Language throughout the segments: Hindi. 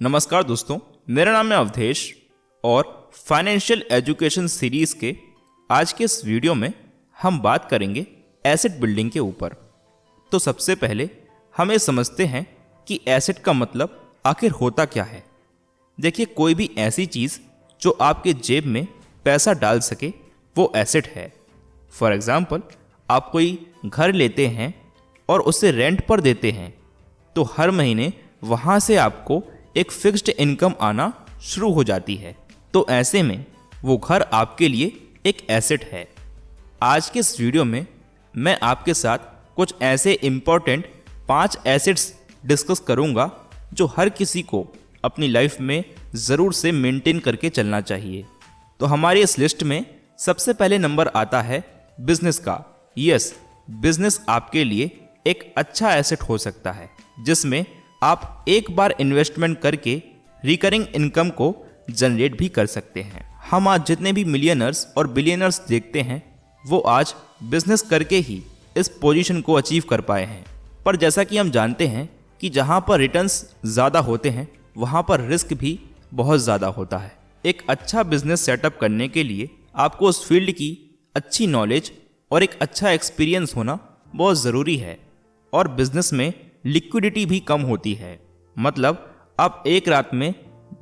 नमस्कार दोस्तों, मेरा नाम है अवधेश और फाइनेंशियल एजुकेशन सीरीज़ के आज के इस वीडियो में हम बात करेंगे एसेट बिल्डिंग के ऊपर। तो सबसे पहले हमें समझते हैं कि एसेट का मतलब आखिर होता क्या है। देखिए, कोई भी ऐसी चीज़ जो आपके जेब में पैसा डाल सके वो एसेट है। फॉर एग्ज़ाम्पल, आप कोई घर लेते हैं और उसे रेंट पर देते हैं तो हर महीने वहाँ से आपको एक फिक्स्ड इनकम आना शुरू हो जाती है। तो ऐसे में वो घर आपके लिए एक एसेट है। आज के इस वीडियो में मैं आपके साथ कुछ ऐसे इम्पोर्टेंट 5 एसेट्स डिस्कस करूँगा जो हर किसी को अपनी लाइफ में ज़रूर से मेंटेन करके चलना चाहिए। तो हमारी इस लिस्ट में सबसे पहले नंबर आता है बिजनेस का। यस, बिजनेस आपके लिए एक अच्छा एसेट हो सकता है जिसमें आप एक बार इन्वेस्टमेंट करके रिकरिंग इनकम को जनरेट भी कर सकते हैं। हम आज जितने भी मिलियनर्स और बिलियनर्स देखते हैं वो आज बिजनेस करके ही इस पोजीशन को अचीव कर पाए हैं। पर जैसा कि हम जानते हैं कि जहाँ पर रिटर्न्स ज़्यादा होते हैं वहाँ पर रिस्क भी बहुत ज़्यादा होता है। एक अच्छा बिजनेस सेटअप करने के लिए आपको उस फील्ड की अच्छी नॉलेज और एक अच्छा एक्सपीरियंस होना बहुत ज़रूरी है। और बिजनेस में लिक्विडिटी भी कम होती है, मतलब आप एक रात में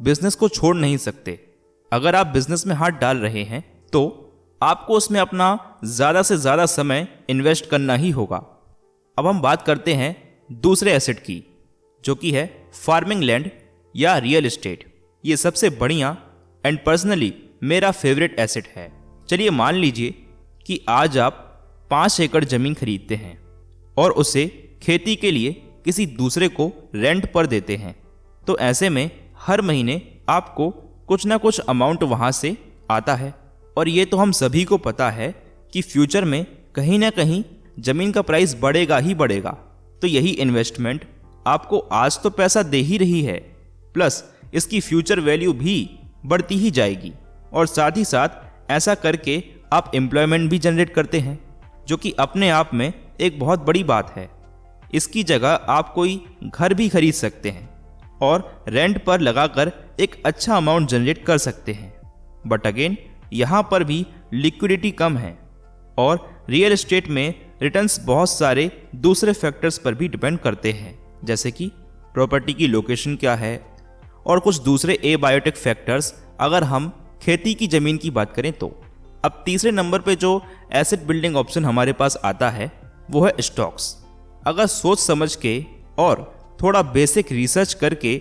बिजनेस को छोड़ नहीं सकते। अगर आप बिजनेस में हाथ डाल रहे हैं तो आपको उसमें अपना ज़्यादा से ज़्यादा समय इन्वेस्ट करना ही होगा। अब हम बात करते हैं दूसरे एसेट की, जो कि है फार्मिंग लैंड या रियल एस्टेट। ये सबसे बढ़िया एंड पर्सनली मेरा फेवरेट एसेट है। चलिए मान लीजिए कि आज आप 5 एकड़ ज़मीन खरीदते हैं और उसे खेती के लिए किसी दूसरे को रेंट पर देते हैं। तो ऐसे में हर महीने आपको कुछ ना कुछ अमाउंट वहाँ से आता है। और ये तो हम सभी को पता है कि फ्यूचर में कहीं ना कहीं ज़मीन का प्राइस बढ़ेगा ही बढ़ेगा। तो यही इन्वेस्टमेंट आपको आज तो पैसा दे ही रही है, प्लस इसकी फ्यूचर वैल्यू भी बढ़ती ही जाएगी। और साथ ही साथ ऐसा करके आप एम्प्लॉयमेंट भी जनरेट करते हैं, जो कि अपने आप में एक बहुत बड़ी बात है। इसकी जगह आप कोई घर भी खरीद सकते हैं और रेंट पर लगाकर एक अच्छा अमाउंट जनरेट कर सकते हैं। बट अगेन यहाँ पर भी लिक्विडिटी कम है और रियल एस्टेट में रिटर्न्स बहुत सारे दूसरे फैक्टर्स पर भी डिपेंड करते हैं, जैसे कि प्रॉपर्टी की लोकेशन क्या है और कुछ दूसरे एबायोटिक फैक्टर्स अगर हम खेती की ज़मीन की बात करें तो। अब तीसरे नंबर पे जो एसेट बिल्डिंग ऑप्शन हमारे पास आता है वो है स्टॉक्स। अगर सोच समझ के और थोड़ा बेसिक रिसर्च करके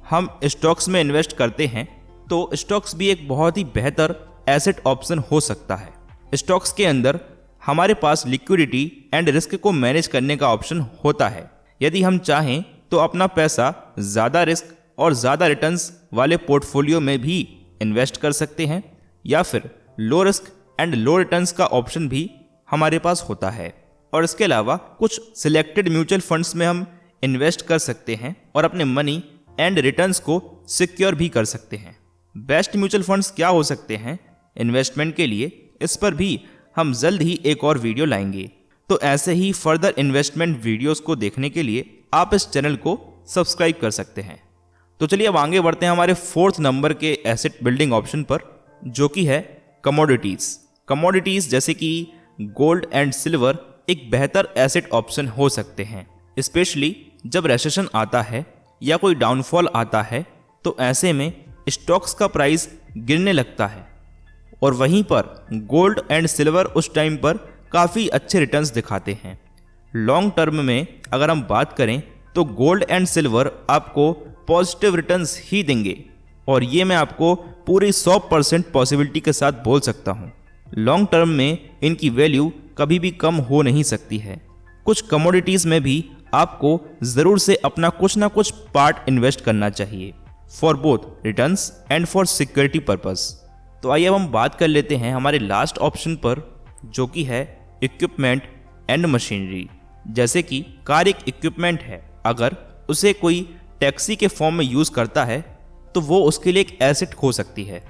हम स्टॉक्स में इन्वेस्ट करते हैं तो स्टॉक्स भी एक बहुत ही बेहतर एसेट ऑप्शन हो सकता है। स्टॉक्स के अंदर हमारे पास लिक्विडिटी एंड रिस्क को मैनेज करने का ऑप्शन होता है। यदि हम चाहें तो अपना पैसा ज़्यादा रिस्क और ज़्यादा रिटर्न्स वाले पोर्टफोलियो में भी इन्वेस्ट कर सकते हैं, या फिर low risk and low returns का ऑप्शन भी हमारे पास होता है। और इसके अलावा कुछ सिलेक्टेड म्यूचुअल फंड्स में हम इन्वेस्ट कर सकते हैं और अपने मनी एंड रिटर्न्स को सिक्योर भी कर सकते हैं। बेस्ट म्यूचुअल फंड्स क्या हो सकते हैं इन्वेस्टमेंट के लिए, इस पर भी हम जल्द ही एक और वीडियो लाएंगे। तो ऐसे ही फर्दर इन्वेस्टमेंट वीडियोस को देखने के लिए आप इस चैनल को सब्सक्राइब कर सकते हैं। तो चलिए अब आगे बढ़ते हैं हमारे 4th नंबर के एसेट बिल्डिंग ऑप्शन पर, जो कि है कमोडिटीज़। कमोडिटीज़ जैसे कि गोल्ड एंड सिल्वर एक बेहतर एसेट ऑप्शन हो सकते हैं, स्पेशली जब रेसेशन आता है या कोई डाउनफॉल आता है। तो ऐसे में स्टॉक्स का प्राइस गिरने लगता है और वहीं पर गोल्ड एंड सिल्वर उस टाइम पर काफ़ी अच्छे रिटर्न्स दिखाते हैं। लॉन्ग टर्म में अगर हम बात करें तो गोल्ड एंड सिल्वर आपको पॉजिटिव रिटर्न्स ही देंगे, और ये मैं आपको पूरी 100% पॉसिबिलिटी के साथ बोल सकता हूँ। लॉन्ग टर्म में इनकी वैल्यू कभी भी कम हो नहीं सकती है। कुछ कमोडिटीज़ में भी आपको ज़रूर से अपना कुछ ना कुछ पार्ट इन्वेस्ट करना चाहिए, for both returns and for security purpose. तो आइए अब हम बात कर लेते हैं हमारे लास्ट ऑप्शन पर, जो कि है इक्विपमेंट एंड मशीनरी। जैसे कि कार एक इक्विपमेंट है, अगर उसे कोई टैक्सी के फॉर्म में यूज़ करता है तो वो उसके लिए एक एसेट हो सकती है।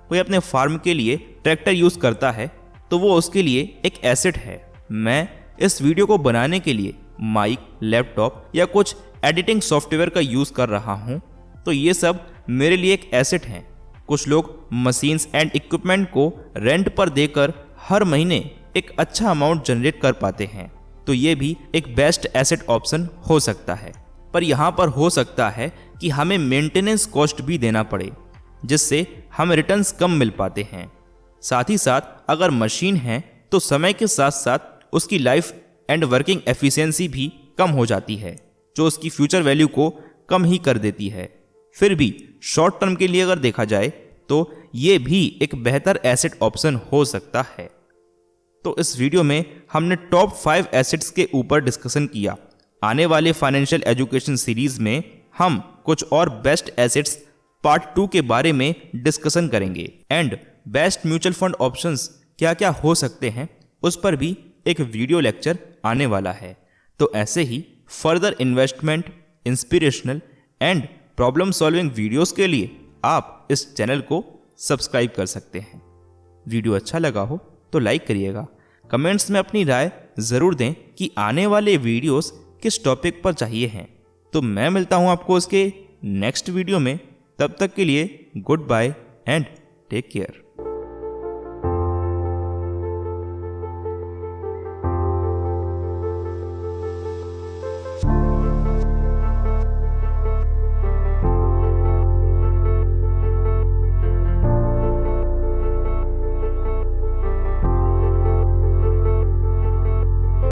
कोई अपने फार्म के लिए ट्रैक्टर यूज़ करता है तो वो उसके लिए एक एसेट है। मैं इस वीडियो को बनाने के लिए माइक, लैपटॉप या कुछ एडिटिंग सॉफ्टवेयर का यूज़ कर रहा हूँ तो ये सब मेरे लिए एक एसेट हैं। कुछ लोग मशीन्स एंड इक्विपमेंट को रेंट पर देकर हर महीने एक अच्छा अमाउंट जनरेट कर पाते हैं, तो ये भी एक बेस्ट एसेट ऑप्शन हो सकता है। पर यहाँ पर हो सकता है कि हमें मेंटेनेंस कॉस्ट भी देना पड़े, जिससे हमें रिटर्न्स कम मिल पाते हैं। साथ ही साथ अगर मशीन है तो समय के साथ साथ उसकी लाइफ एंड वर्किंग एफिशिएंसी भी कम हो जाती है, जो उसकी फ्यूचर वैल्यू को कम ही कर देती है। फिर भी शॉर्ट टर्म के लिए अगर देखा जाए तो ये भी एक बेहतर एसेट ऑप्शन हो सकता है। तो इस वीडियो में हमने टॉप 5 एसेट्स के ऊपर डिस्कशन किया। आने वाले फाइनेंशियल एजुकेशन सीरीज में हम कुछ और बेस्ट एसेट्स पार्ट 2 के बारे में डिस्कशन करेंगे and best mutual fund options क्या क्या हो सकते हैं उस पर भी एक वीडियो लेक्चर आने वाला है। तो ऐसे ही further investment, inspirational and problem solving videos के लिए आप इस चैनल को सब्सक्राइब कर सकते हैं। वीडियो अच्छा लगा हो तो लाइक करिएगा। कमेंट्स में अपनी राय ज़रूर दें कि आने वाले वीडियोस किस टॉपिक पर चाहिए हैं। तो मैं मिलता हूं आपको उसके नेक्स्ट वीडियो में। तब तक के लिए good bye and take care.